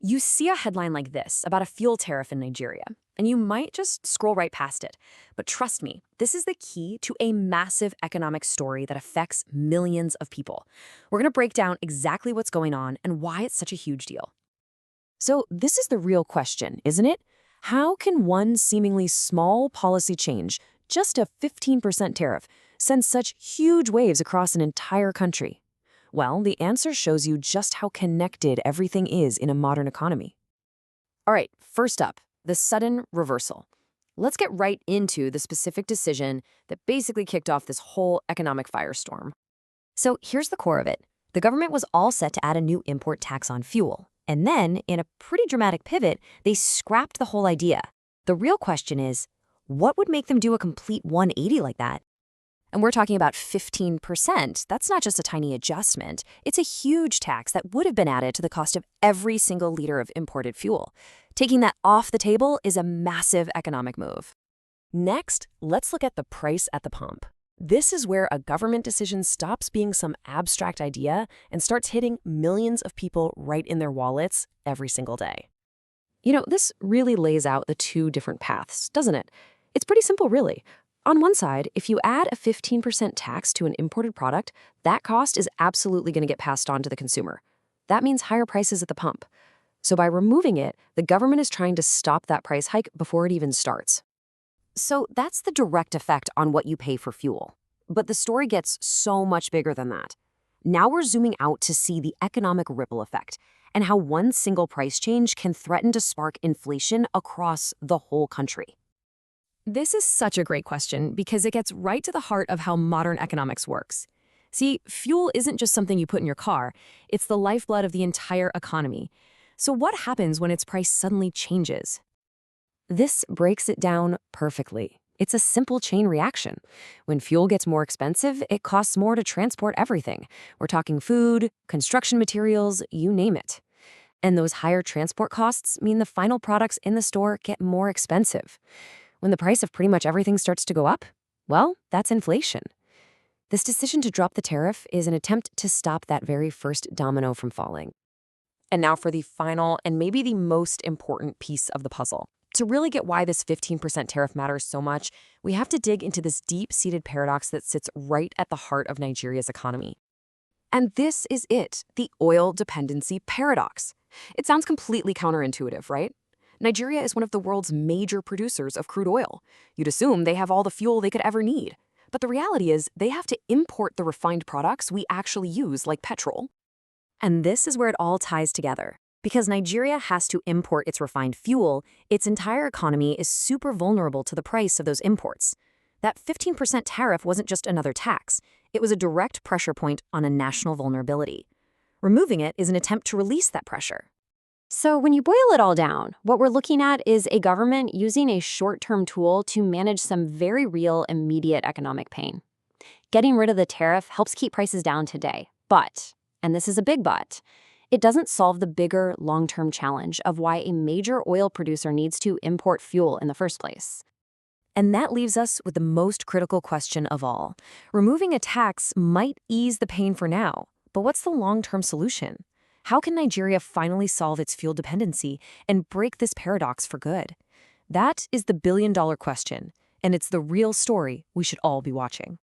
You see a headline like this about a fuel tariff in Nigeria, and you might just scroll right past it. But trust me, this is the key to a massive economic story that affects millions of people. We're going to break down exactly what's going on and why it's such a huge deal. So this is the real question, isn't it? How can one seemingly small policy change, just a 15% tariff, send such huge waves across an entire country? Well, the answer shows you just how connected everything is in a modern economy. All right, first up, the sudden reversal. Let's get right into the specific decision that basically kicked off this whole economic firestorm. So here's the core of it. The government was all set to add a new import tax on fuel. And then, in a pretty dramatic pivot, they scrapped the whole idea. The real question is, what would make them do a complete 180 like that? And we're talking about 15%. That's not just a tiny adjustment. It's a huge tax that would have been added to the cost of every single liter of imported fuel. Taking that off the table is a massive economic move. Next, let's look at the price at the pump. This is where a government decision stops being some abstract idea and starts hitting millions of people right in their wallets every single day. This really lays out the two different paths, doesn't it? It's pretty simple, really. On one side, if you add a 15% tax to an imported product, that cost is absolutely going to get passed on to the consumer. That means higher prices at the pump. So by removing it, the government is trying to stop that price hike before it even starts. So that's the direct effect on what you pay for fuel. But the story gets so much bigger than that. Now we're zooming out to see the economic ripple effect and how one single price change can threaten to spark inflation across the whole country. This is such a great question because it gets right to the heart of how modern economics works. See, fuel isn't just something you put in your car, it's the lifeblood of the entire economy. So what happens when its price suddenly changes? This breaks it down perfectly. It's a simple chain reaction. When fuel gets more expensive, it costs more to transport everything. We're talking food, construction materials, you name it. And those higher transport costs mean the final products in the store get more expensive. When the price of pretty much everything starts to go up, well, that's inflation. This decision to drop the tariff is an attempt to stop that very first domino from falling. And now for the final and maybe the most important piece of the puzzle. To really get why this 15% tariff matters so much, we have to dig into this deep-seated paradox that sits right at the heart of Nigeria's economy. And this is it, the oil dependency paradox. It sounds completely counterintuitive, right? Nigeria is one of the world's major producers of crude oil. You'd assume they have all the fuel they could ever need. But the reality is they have to import the refined products we actually use, like petrol. And this is where it all ties together. Because Nigeria has to import its refined fuel, its entire economy is super vulnerable to the price of those imports. That 15% tariff wasn't just another tax. It was a direct pressure point on a national vulnerability. Removing it is an attempt to release that pressure. So when you boil it all down, what we're looking at is a government using a short-term tool to manage some very real, immediate economic pain. Getting rid of the tariff helps keep prices down today. But, and this is a big but, it doesn't solve the bigger, long-term challenge of why a major oil producer needs to import fuel in the first place. And that leaves us with the most critical question of all. Removing a tax might ease the pain for now, but what's the long-term solution? How can Nigeria finally solve its fuel dependency and break this paradox for good? That is the billion-dollar question, and it's the real story we should all be watching.